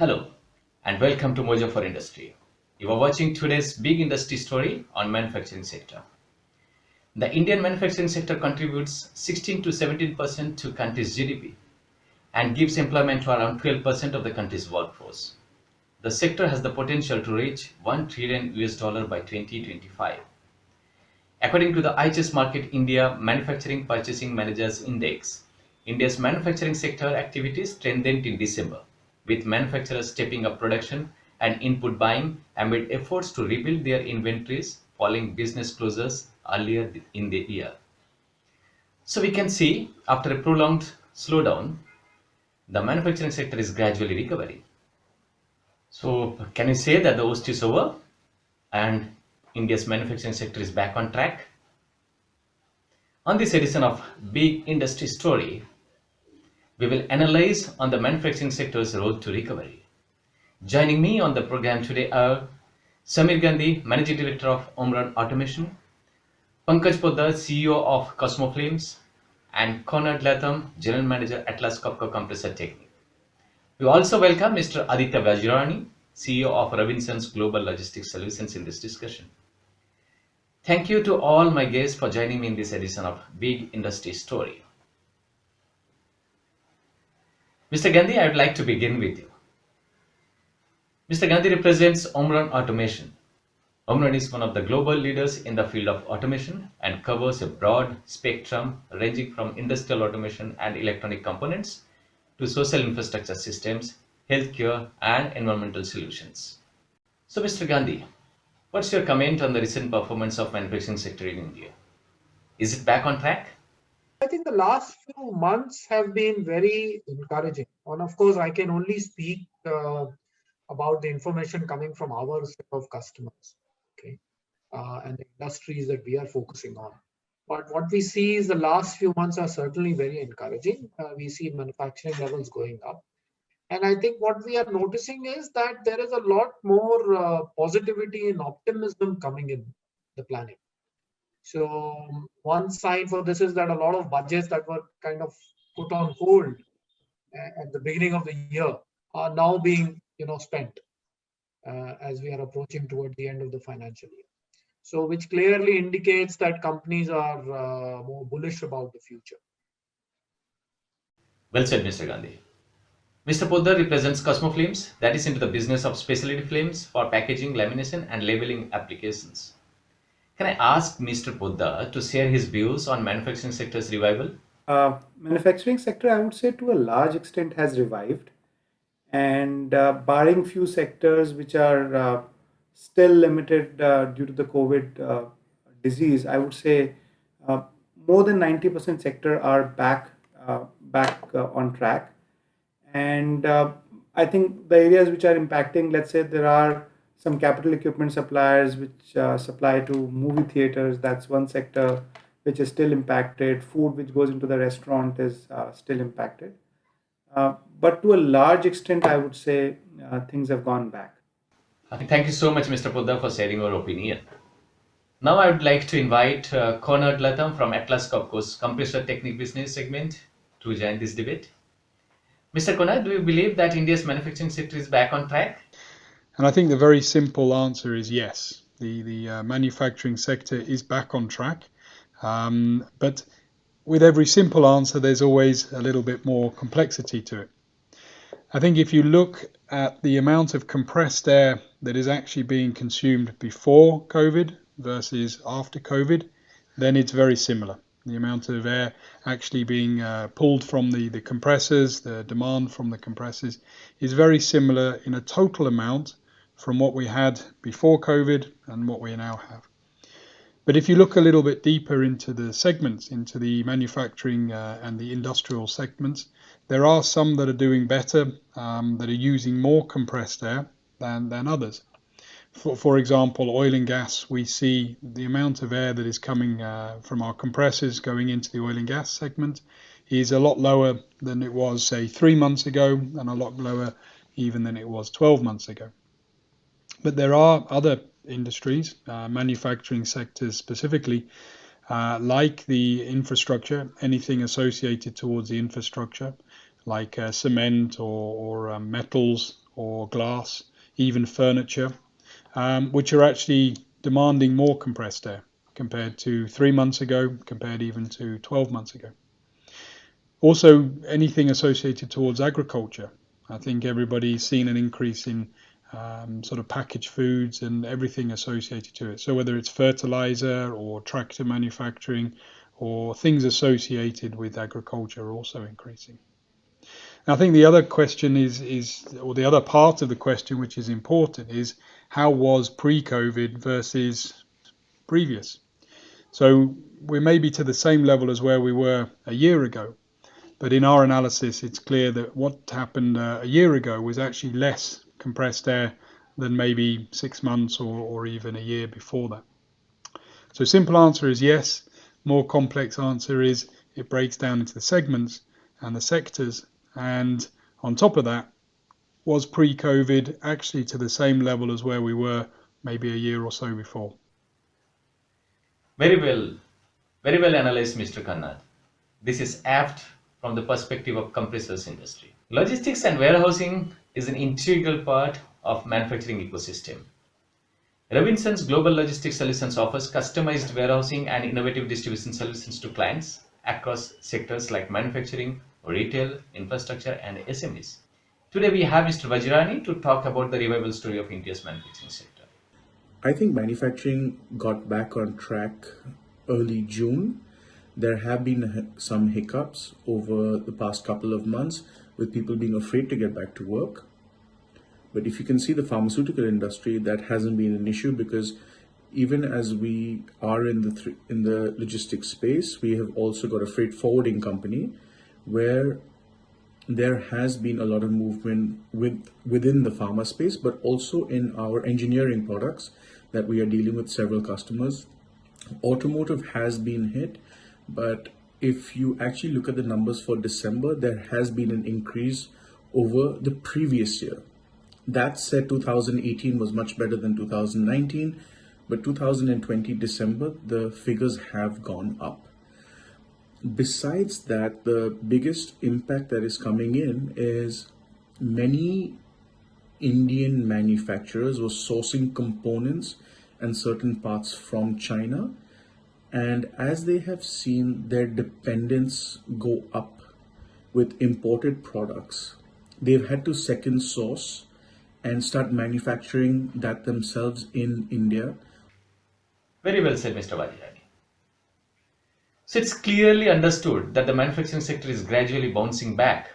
Hello and welcome to Mojo for Industry. You are watching today's big industry story on manufacturing sector. The Indian manufacturing sector contributes 16 to 17% to country's GDP and gives employment to around 12% of the country's workforce. The sector has the potential to reach 1 trillion US dollar by 2025. According to the IHS Market India Manufacturing Purchasing Managers Index, India's manufacturing sector activities strengthened in December, with manufacturers stepping up production and input buying amid efforts to rebuild their inventories following business closures earlier in the year. So we can see after a prolonged slowdown, the manufacturing sector is gradually recovering. So can you say that the worst is over and India's manufacturing sector is back on track? On this edition of Big Industry Story, we will analyze on the manufacturing sector's road to recovery. Joining me on the program today are Samir Gandhi, Managing Director of Omron Automation, Pankaj Poddar, CEO of Cosmo Films, and Conrad Latham, General Manager, Atlas Copco Compressor Technique. We also welcome Mr. Aditya Vajrani, CEO of Robinsons Global Logistics Solutions in this discussion. Thank you to all my guests for joining me in this edition of Big Industry Story. Mr. Gandhi, I would like to begin with you. Mr. Gandhi represents Omron Automation. Omron is one of the global leaders in the field of automation and covers a broad spectrum ranging from industrial automation and electronic components to social infrastructure systems, healthcare, and environmental solutions. So, Mr. Gandhi, what's your comment on the recent performance of manufacturing sector in India? Is it back on track? I think the last few months have been very encouraging. And of course, I can only speak about the information coming from our set of customers, okay, and the industries that we are focusing on. But what we see is the last few months are certainly very encouraging. We see manufacturing levels going up. And I think what we are noticing is that there is a lot more positivity and optimism coming in the planning. So one sign for this is that a lot of budgets that were kind of put on hold at the beginning of the year are now being spent as we are approaching toward the end of the financial year. So which clearly indicates that companies are more bullish about the future. Well said, Mr. Gandhi. Mr. Poddar represents Cosmo Films, that is into the business of specialty films for packaging, lamination, and labeling applications. Can I ask Mr. Poddar to share his views on manufacturing sector's revival? Manufacturing sector, I would say, to a large extent has revived, and barring few sectors which are still limited due to the COVID disease, I would say uh, more than 90% sector are back on track. And I think the areas which are impacting, let's say there are some capital equipment suppliers which supply to movie theaters. That's one sector which is still impacted. Food which goes into the restaurant is still impacted. But to a large extent, I would say things have gone back. Thank you so much, Mr. Poddar, for sharing your opinion. Now I would like to invite Conrad Latham from Atlas Copco's Compressor Technique Business segment to join this debate. Mr. Conrad, do you believe that India's manufacturing sector is back on track? And I think the very simple answer is yes. The manufacturing sector is back on track. But with every simple answer, there's always a little bit more complexity to it. I think if you look at the amount of compressed air that is actually being consumed before COVID versus after COVID, then it's very similar. The amount of air actually being pulled from the compressors, the demand from the compressors is very similar in a total amount from what we had before COVID and what we now have. But if you look a little bit deeper into the segments, into the manufacturing and the industrial segments, there are some that are doing better, that are using more compressed air than others. For example, oil and gas, we see the amount of air that is coming from our compressors going into the oil and gas segment is a lot lower than it was, say, 3 months ago, and a lot lower even than it was 12 months ago. But there are other industries, manufacturing sectors specifically, like the infrastructure, anything associated towards the infrastructure, like cement or metals or glass, even furniture, which are actually demanding more compressed air compared to 3 months ago, compared even to 12 months ago. Also, anything associated towards agriculture. I think everybody's seen an increase in sort of packaged foods and everything associated to it. So whether it's fertilizer or tractor manufacturing or things associated with agriculture are also increasing. I think the other question or the other part of the question which is important is how was pre-COVID versus previous? So we're maybe to the same level as where we were a year ago, but in our analysis it's clear that what happened a year ago was actually less compressed air than maybe 6 months or even a year before that. So simple answer is yes. More complex answer is it breaks down into the segments and the sectors. And on top of that, was pre-COVID actually to the same level as where we were maybe a year or so before? Very well analyzed, Mr. Kannad. This is apt from the perspective of compressors industry. Logistics and warehousing is an integral part of manufacturing ecosystem. Robinson's Global Logistics Solutions offers customized warehousing and innovative distribution solutions to clients across sectors like manufacturing, retail, infrastructure, and SMEs. Today we have Mr. Vajrani to talk about the revival story of India's manufacturing sector. I think manufacturing got back on track early June. There have been some hiccups over the past couple of months with people being afraid to get back to work. But if you can see the pharmaceutical industry, that hasn't been an issue because even as we are in the logistics space, we have also got a freight forwarding company where there has been a lot of movement within the pharma space, but also in our engineering products that we are dealing with several customers. Automotive has been hit, but if you actually look at the numbers for December, there has been an increase over the previous year. That said, 2018 was much better than 2019, but 2020 December, the figures have gone up. Besides that, the biggest impact that is coming in is many Indian manufacturers were sourcing components and certain parts from China. And as they have seen their dependence go up with imported products, they've had to second source and start manufacturing that themselves in India. Very well said, Mr. Vajrani. So it's clearly understood that the manufacturing sector is gradually bouncing back.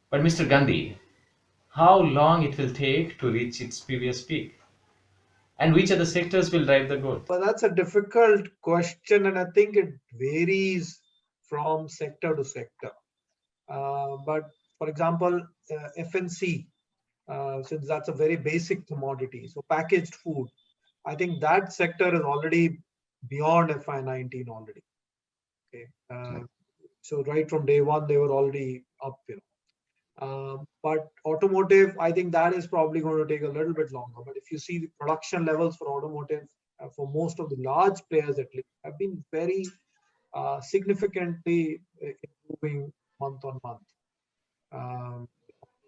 But Mr. Gandhi, how long it will take to reach its previous peak? And which other sectors will drive the growth? Well, that's a difficult question, and I think it varies from sector to sector. But for example, FNC, since that's a very basic commodity, so packaged food, I think that sector is already beyond FY19 already. Okay, so right from day one they were already up. But automotive, I think that is probably going to take a little bit longer. But if you see the production levels for automotive, for most of the large players at least, have been very significantly improving month on month,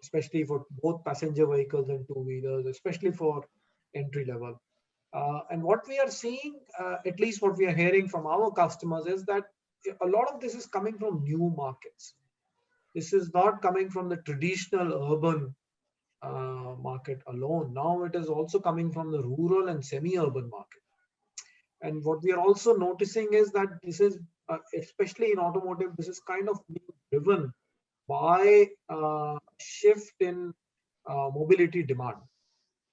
especially for both passenger vehicles and two-wheelers, especially for entry level. And what we are seeing, at least what we are hearing from our customers, is that a lot of this is coming from new markets. This is not coming from the traditional urban market alone. Now it is also coming from the rural and semi-urban market. And what we are also noticing is that this is, especially in automotive, this is kind of being driven by shift in mobility demand.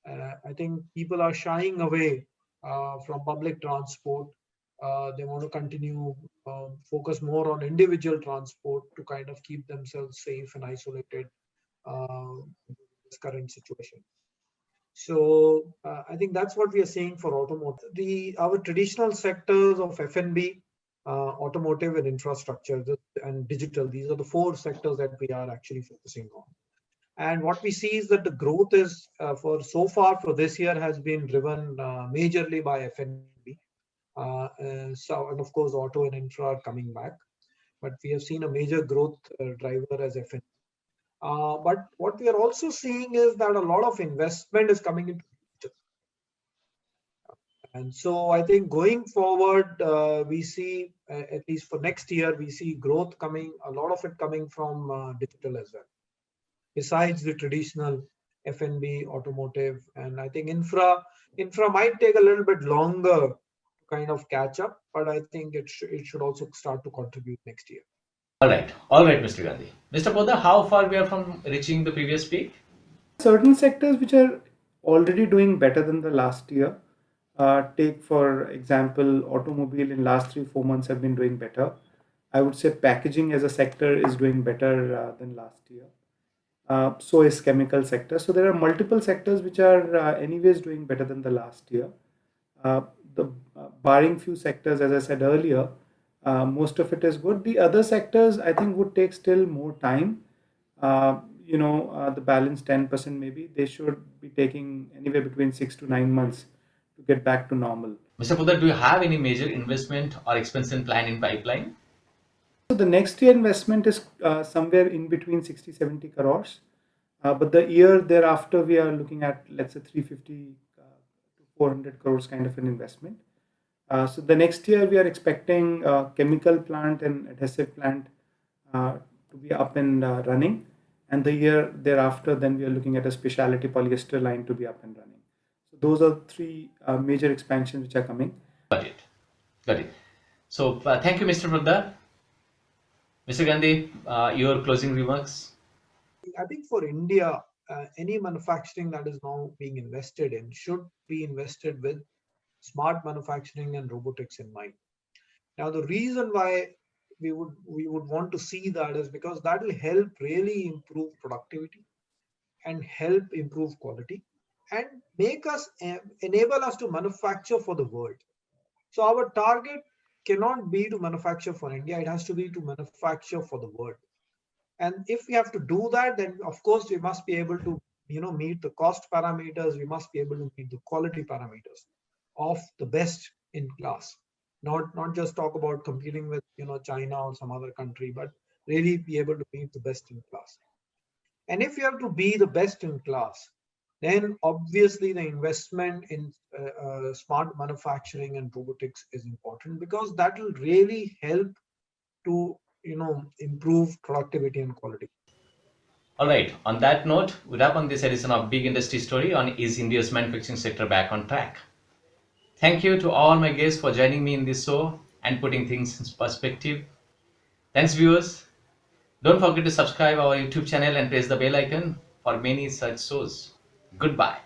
I think people are shying away from public transport. They want to continue focus more on individual transport to kind of keep themselves safe and isolated in this current situation. So I think that's what we are seeing for automotive. Our traditional sectors of F&B, automotive and infrastructure and digital, these are the four sectors that we are actually focusing on. And what we see is that the growth is for so far for this year has been driven majorly by F&B. So, and of course, auto and infra are coming back. But we have seen a major growth driver as F&B. But what we are also seeing is that a lot of investment is coming into digital. And so I think going forward, we see, at least for next year, we see growth coming, a lot of it coming from digital as well. Besides the traditional F&B, automotive, and I think infra might take a little bit longer to kind of catch up, but I think it should also start to contribute next year. All right, Mr. Gandhi. Mr. Poddar, how far we are from reaching the previous peak? Certain sectors which are already doing better than the last year. Take for example, automobile in last 3-4 months have been doing better. I would say packaging as a sector is doing better than last year. So is chemical sector. So there are multiple sectors which are anyways doing better than the last year. The barring few sectors, as I said earlier, most of it is good. The other sectors I think would take still more time. The balance 10% maybe they should be taking anywhere between 6 to 9 months to get back to normal. Mr. Poddar, do you have any major investment or expansion plan in pipeline? So the next year investment is somewhere in between 60-70 crores. But the year thereafter, we are looking at, let's say, 350 to 400 crores kind of an investment. So the next year, we are expecting chemical plant and adhesive plant to be up and running. And the year thereafter, then we are looking at a specialty polyester line to be up and running. So those are 3 major expansions which are coming. Got it. So thank you, Mr. Poddar. Mr. Gandhi, your closing remarks. I think for India, any manufacturing that is now being invested in should be invested with smart manufacturing and robotics in mind. Now, the reason why we would want to see that is because that will help really improve productivity and help improve quality and make us enable us to manufacture for the world. So our target cannot be to manufacture for India, it has to be to manufacture for the world. And if we have to do that, then of course we must be able to meet the cost parameters, we must be able to meet the quality parameters of the best in class. Not just talk about competing with China or some other country, but really be able to meet the best in class. And if you have to be the best in class, then obviously the investment in smart manufacturing and robotics is important, because that will really help to improve productivity and quality. All right. On that note, we wrap on this edition of Big Industry Story on Is India's Manufacturing Sector Back on Track? Thank you to all my guests for joining me in this show and putting things in perspective. Thanks, viewers. Don't forget to subscribe our YouTube channel and press the bell icon for many such shows. Goodbye.